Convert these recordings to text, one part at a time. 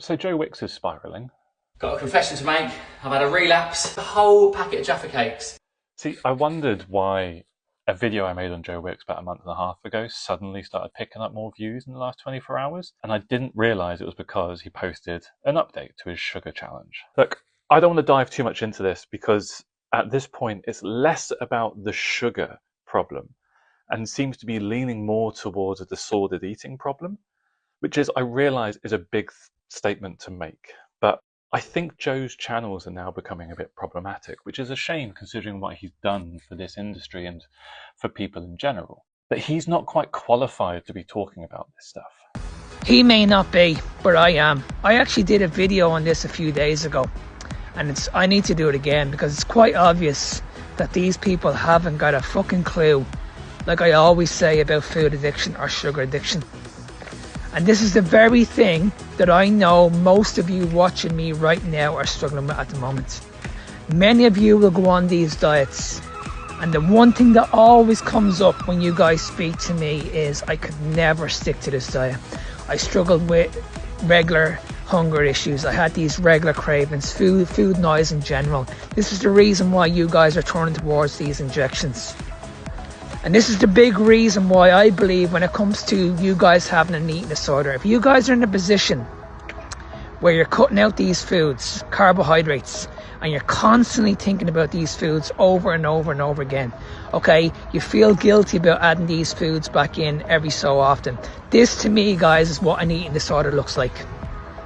So Joe Wicks is spiralling. Got a confession to make. I've had a relapse. A whole packet of Jaffa cakes. See, I wondered why a video I made on Joe Wicks about a month and a half ago suddenly started picking up more views in the last 24 hours. And I didn't realise it was because he posted an update to his sugar challenge. Look, I don't want to dive too much into this because at this point it's less about the sugar problem and seems to be leaning more towards a disordered eating problem, which is, I realise, is a big statement to make. But I think Joe's channels are now becoming a bit problematic, which is a shame considering what he's done for this industry and for people in general. But he's not quite qualified to be talking about this stuff. He may not be, but I am. I actually did a video on this a few days ago, and I need to do it again because it's quite obvious that these people haven't got a fucking clue, like I always say about food addiction or sugar addiction. And this is the very thing that I know most of you watching me right now are struggling with at the moment. Many of you will go on these diets, and the one thing that always comes up when you guys speak to me is, I could never stick to this diet. I struggled with regular hunger issues. I had these regular cravings, food noise in general. This is the reason why you guys are turning towards these injections. And this is the big reason why I believe when it comes to you guys having an eating disorder, if you guys are in a position where you're cutting out these foods, carbohydrates, and you're constantly thinking about these foods over and over and over again, okay, you feel guilty about adding these foods back in every so often. This to me, guys, is what an eating disorder looks like.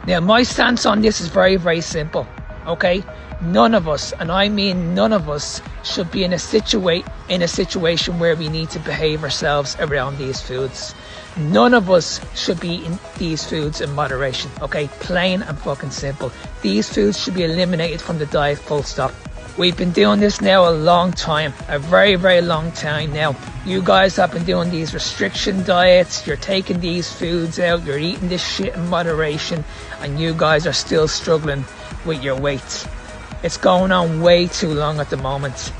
Now, my stance on this is very, very simple, okay? None of us, and I mean none of us, should be in a situation where we need to behave ourselves around these foods. None of us should be in these foods in moderation, okay? Plain and fucking simple. These foods should be eliminated from the diet, full stop. We've been doing this now a long time, a very, very long time now. You guys have been doing these restriction diets, you're taking these foods out, you're eating this shit in moderation, and you guys are still struggling with your weight. It's going on way too long at the moment.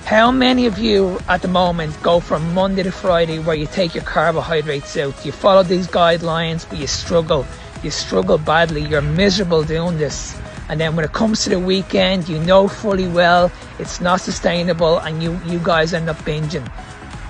How many of you at the moment go from Monday to Friday where you take your carbohydrates out? You follow these guidelines, but you struggle. You struggle badly. You're miserable doing this. And then when it comes to the weekend, you know fully well it's not sustainable and you guys end up binging.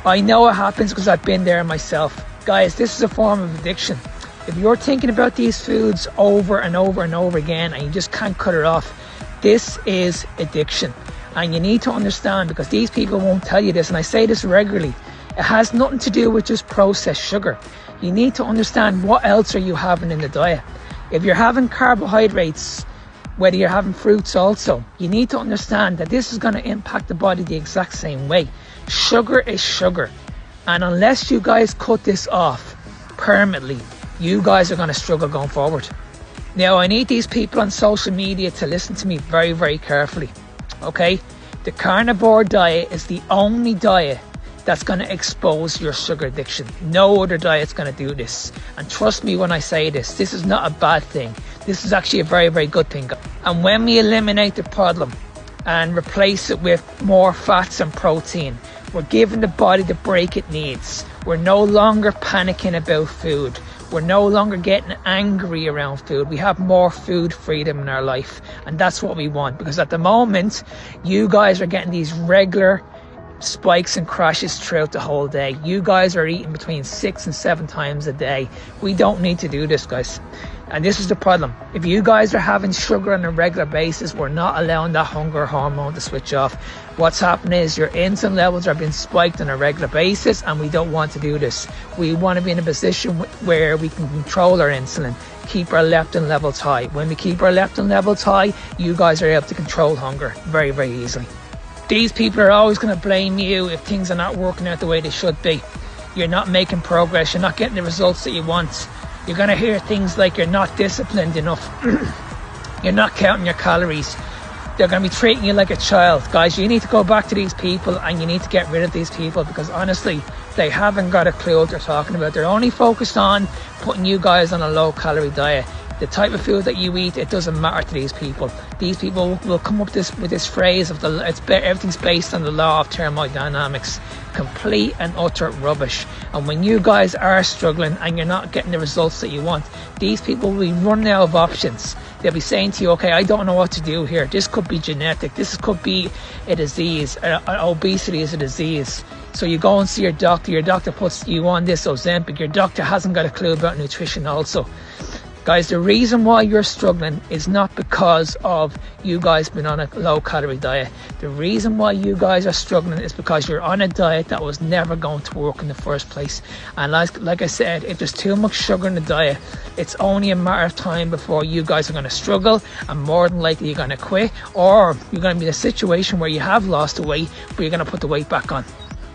I know it happens because I've been there myself. Guys, this is a form of addiction. If you're thinking about these foods over and over and over again and you just can't cut it off, this is addiction. And you need to understand, because these people won't tell you this, and I say this regularly, it has nothing to do with just processed sugar. You need to understand what else are you having in the diet. If you're having carbohydrates, whether you're having fruits also, you need to understand that this is going to impact the body the exact same way. Sugar is sugar. And unless you guys cut this off permanently, you guys are going to struggle going forward. Now, I need these people on social media to listen to me very, very carefully, okay? The carnivore diet is the only diet that's going to expose your sugar addiction. No other diet's going to do this. And trust me when I say this, this is not a bad thing. This is actually a very, very good thing. And when we eliminate the problem and replace it with more fats and protein, we're giving the body the break it needs. We're no longer panicking about food. We're no longer getting angry around food. We have more food freedom in our life. And that's what we want. Because at the moment, you guys are getting these regular spikes and crashes throughout the whole day. You guys are eating between 6 and 7 times a day. We don't need to do this, guys. And this is the problem. If you guys are having sugar on a regular basis, we're not allowing that hunger hormone to switch off. What's happening is your insulin levels are being spiked on a regular basis, and we don't want to do this. We want to be in a position where we can control our insulin, keep our leptin levels high. When we keep our leptin levels high, you guys are able to control hunger very, very easily. These people are always going to blame you if things are not working out the way they should be. You're not making progress. You're not getting the results that you want. You're going to hear things like you're not disciplined enough. You're not counting your calories. They're going to be treating you like a child. Guys, you need to go back to these people and you need to get rid of these people, because honestly, they haven't got a clue what they're talking about. They're only focused on putting you guys on a low calorie diet. The type of food that you eat, it doesn't matter to these people. These people will come up with this phrase of everything's based on the law of thermodynamics. Complete and utter rubbish. And when you guys are struggling and you're not getting the results that you want, these people will be running out of options. They'll be saying to you, okay, I don't know what to do here. This could be genetic. This could be a disease. Obesity is a disease. So you go and see your doctor. Your doctor puts you on this Ozempic. Your doctor hasn't got a clue about nutrition also. Guys, the reason why you're struggling is not because of you guys being on a low-calorie diet. The reason why you guys are struggling is because you're on a diet that was never going to work in the first place. And like I said, if there's too much sugar in the diet, it's only a matter of time before you guys are going to struggle, and more than likely you're going to quit, or you're going to be in a situation where you have lost the weight, but you're going to put the weight back on.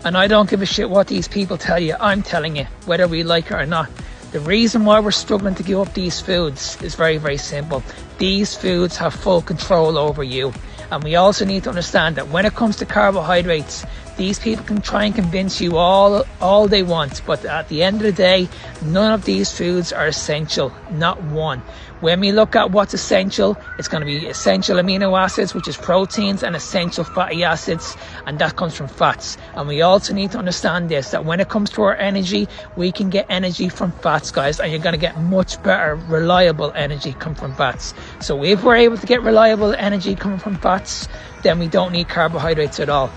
And I don't give a shit what these people tell you. I'm telling you, whether we like it or not. The reason why we're struggling to give up these foods is very, very simple. These foods have full control over you. And we also need to understand that when it comes to carbohydrates, these people can try and convince you all they want, but at the end of the day, none of these foods are essential, not one. When we look at what's essential, it's going to be essential amino acids, which is proteins, and essential fatty acids, and that comes from fats. And we also need to understand this, that when it comes to our energy, we can get energy from fats, guys, and you're going to get much better, reliable energy come from fats. So if we're able to get reliable energy coming from fats, then we don't need carbohydrates at all.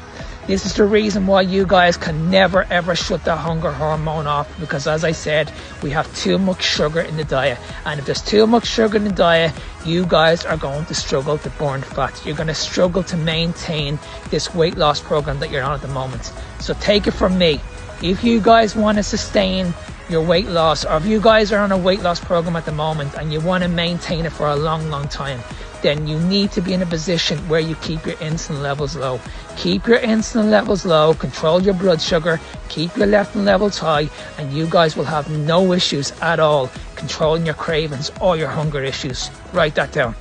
This is the reason why you guys can never ever shut the hunger hormone off, because as I said, we have too much sugar in the diet. And if there's too much sugar in the diet, you guys are going to struggle to burn fat. You're going to struggle to maintain this weight loss program that you're on at the moment. So take it from me. If you guys want to sustain your weight loss, or if you guys are on a weight loss program at the moment and you want to maintain it for a long, long time, then you need to be in a position where you keep your insulin levels low. Keep your insulin levels low, control your blood sugar, keep your leptin levels high, and you guys will have no issues at all controlling your cravings or your hunger issues. Write that down.